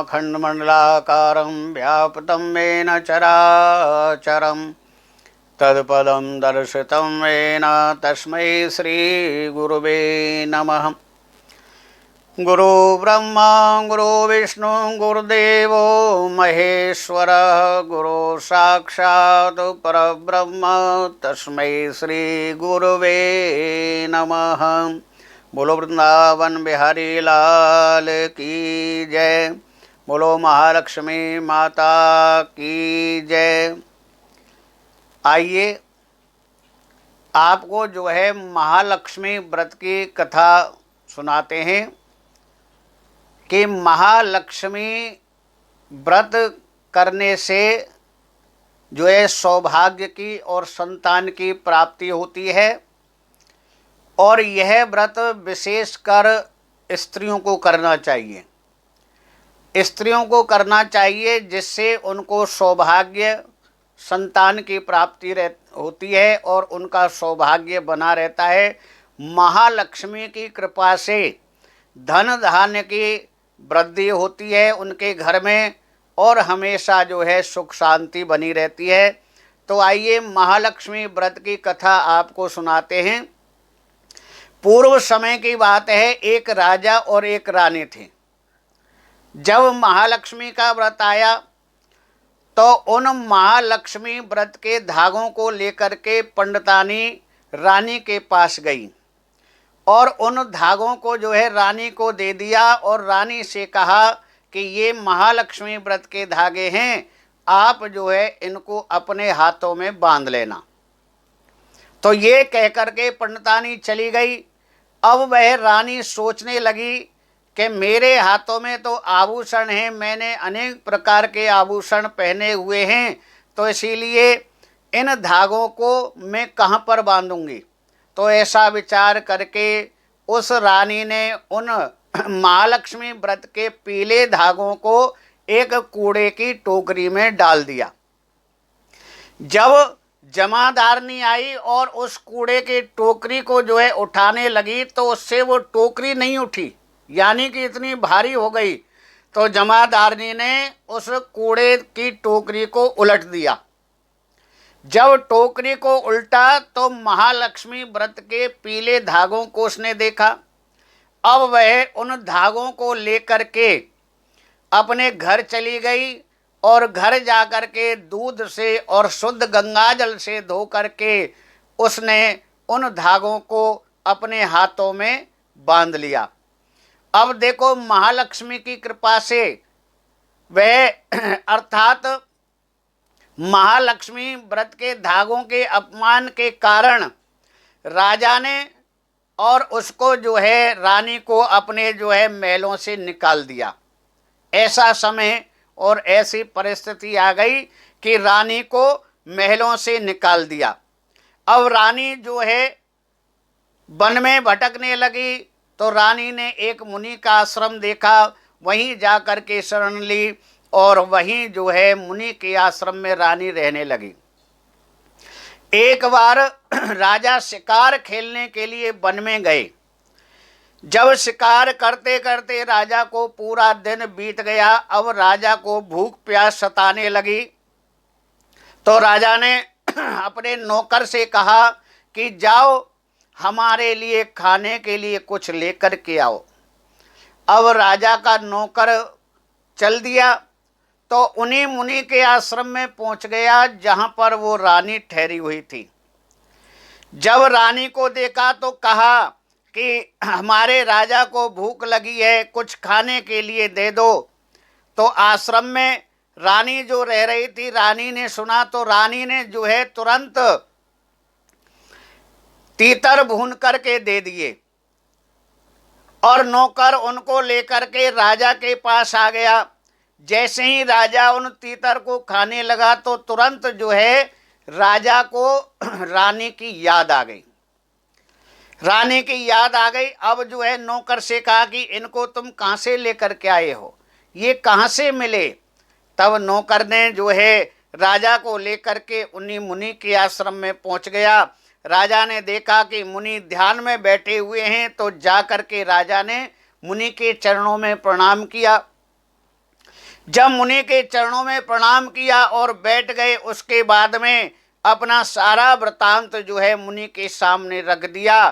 अखण्डमण्डलाकारं व्याप्तं येन चराचरं तत्पदं दर्शितं येन तस्मै श्रीगुरुवे नमः। गुरु ब्रह्मा गुरु विष्णु गुरुदेवो महेश्वरः गुरु साक्षात् परब्रह्म तस्मै श्री गुरुवे नमः। बोलो वृंदावन बिहारी लाल की जय। बोलो महालक्ष्मी माता की जय। आइए आपको जो है महालक्ष्मी व्रत की कथा सुनाते हैं कि महालक्ष्मी व्रत करने से जो है सौभाग्य की और संतान की प्राप्ति होती है और यह व्रत विशेषकर स्त्रियों को करना चाहिए। स्त्रियों को करना चाहिए जिससे उनको सौभाग्य संतान की प्राप्ति होती है और उनका सौभाग्य बना रहता है। महालक्ष्मी की कृपा से धन धान्य की वृद्धि होती है उनके घर में और हमेशा जो है सुख शांति बनी रहती है। तो आइए महालक्ष्मी व्रत की कथा आपको सुनाते हैं। पूर्व समय की बात है, एक राजा और एक रानी थे। जब महालक्ष्मी का व्रत आया तो उन महालक्ष्मी व्रत के धागों को लेकर के पंडितानी रानी के पास गई और उन धागों को जो है रानी को दे दिया और रानी से कहा कि ये महालक्ष्मी व्रत के धागे हैं, आप जो है इनको अपने हाथों में बांध लेना। तो ये कहकर के पंडितानी चली गई। अब वह रानी सोचने लगी कि मेरे हाथों में तो आभूषण हैं, मैंने अनेक प्रकार के आभूषण पहने हुए हैं, तो इसीलिए इन धागों को मैं कहाँ पर बांधूंगी। तो ऐसा विचार करके उस रानी ने उन महालक्ष्मी व्रत के पीले धागों को एक कूड़े की टोकरी में डाल दिया। जब जमादारनी आई और उस कूड़े की टोकरी को जो है उठाने लगी तो उससे वो टोकरी नहीं उठी, यानी कि इतनी भारी हो गई। तो जमादारनी ने उस कूड़े की टोकरी को उलट दिया। जब टोकरी को उल्टा तो महालक्ष्मी व्रत के पीले धागों को उसने देखा। अब वह उन धागों को लेकर के अपने घर चली गई और घर जाकर के दूध से और शुद्ध गंगाजल से धो करके उसने उन धागों को अपने हाथों में बांध लिया। अब देखो महालक्ष्मी की कृपा से वह अर्थात महालक्ष्मी व्रत के धागों के अपमान के कारण राजा ने और उसको जो है रानी को अपने जो है महलों से निकाल दिया। ऐसा समय और ऐसी परिस्थिति आ गई कि रानी को महलों से निकाल दिया। अब रानी जो है वन में भटकने लगी तो रानी ने एक मुनि का आश्रम देखा, वहीं जाकर के शरण ली और वहीं जो है मुनि के आश्रम में रानी रहने लगी। एक बार राजा शिकार खेलने के लिए वन में गए। जब शिकार करते करते राजा को पूरा दिन बीत गया, अब राजा को भूख प्यास सताने लगी। तो राजा ने अपने नौकर से कहा कि जाओ हमारे लिए खाने के लिए कुछ लेकर के आओ। अब राजा का नौकर चल दिया तो उन्हीं मुनि के आश्रम में पहुंच गया जहां पर वो रानी ठहरी हुई थी। जब रानी को देखा तो कहा कि हमारे राजा को भूख लगी है, कुछ खाने के लिए दे दो। तो आश्रम में रानी जो रह रही थी, रानी ने सुना तो रानी ने जो है तुरंत तीतर भून करके दे दिए और नौकर उनको लेकर के राजा के पास आ गया। जैसे ही राजा उन तीतर को खाने लगा तो तुरंत जो है राजा को रानी की याद आ गई। रानी की याद आ गई। अब जो है नौकर से कहा कि इनको तुम कहाँ से लेकर के आए हो, ये कहाँ से मिले। तब नौकर ने जो है राजा को लेकर के उन्हीं मुनि के आश्रम में पहुंच गया। राजा ने देखा कि मुनि ध्यान में बैठे हुए हैं तो जा कर के राजा ने मुनि के चरणों में प्रणाम किया। जब मुनि के चरणों में प्रणाम किया और बैठ गए, उसके बाद में अपना सारा वृतांत जो है मुनि के सामने रख दिया।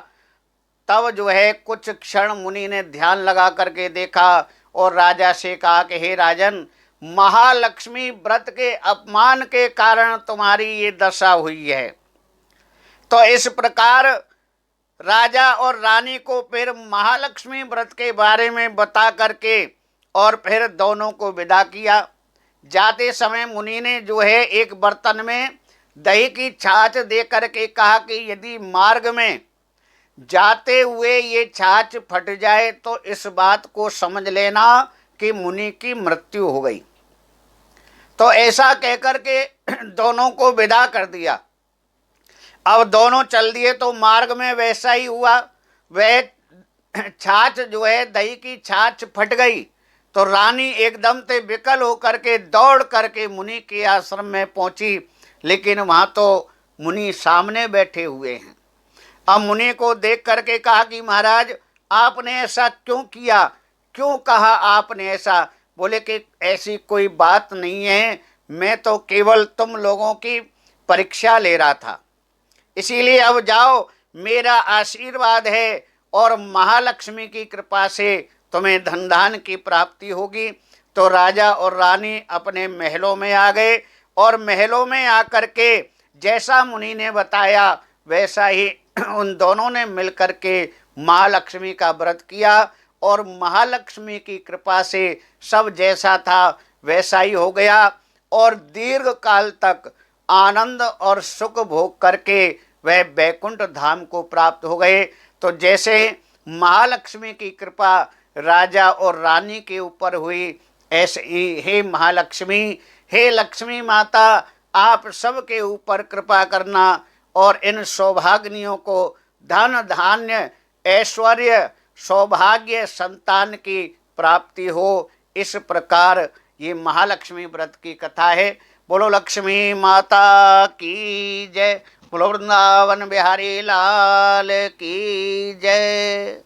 तब जो है कुछ क्षण मुनि ने ध्यान लगा करके देखा और राजा से कहा कि हे राजन, महालक्ष्मी व्रत के अपमान के कारण तुम्हारी ये दशा हुई है। तो इस प्रकार राजा और रानी को फिर महालक्ष्मी व्रत के बारे में बता करके और फिर दोनों को विदा किया। जाते समय मुनि ने जो है एक बर्तन में दही की छाछ दे करके कहा कि यदि मार्ग में जाते हुए ये छाछ फट जाए तो इस बात को समझ लेना कि मुनि की मृत्यु हो गई। तो ऐसा कहकर के दोनों को विदा कर दिया। अब दोनों चल दिए तो मार्ग में वैसा ही हुआ। वह छाछ जो है, दही की छाछ फट गई तो रानी एकदम से विकल होकर के दौड़ करके मुनि के आश्रम में पहुंची, लेकिन वहां तो मुनि सामने बैठे हुए हैं। अब मुनि को देख करके कहा कि महाराज, आपने ऐसा क्यों किया, क्यों कहा आपने ऐसा? बोले कि ऐसी कोई बात नहीं है, मैं तो केवल तुम लोगों की परीक्षा ले रहा था, इसीलिए अब जाओ, मेरा आशीर्वाद है और महालक्ष्मी की कृपा से तुम्हें धन धान की प्राप्ति होगी। तो राजा और रानी अपने महलों में आ गए और महलों में आकर के जैसा मुनि ने बताया वैसा ही उन दोनों ने मिलकर के महालक्ष्मी का व्रत किया और महालक्ष्मी की कृपा से सब जैसा था वैसा ही हो गया और दीर्घ काल तक आनंद और सुख भोग करके वह बैकुंठ धाम को प्राप्त हो गए। तो जैसे महालक्ष्मी की कृपा राजा और रानी के ऊपर हुई, ऐसे ही हे महालक्ष्मी, हे लक्ष्मी माता, आप सबके ऊपर कृपा करना और इन सौभाग्नियों को धन धान्य ऐश्वर्य सौभाग्य संतान की प्राप्ति हो। इस प्रकार ये महालक्ष्मी व्रत की कथा है। बोलो लक्ष्मी माता की जय, बोलो वृंदावन बिहारी लाल की जय।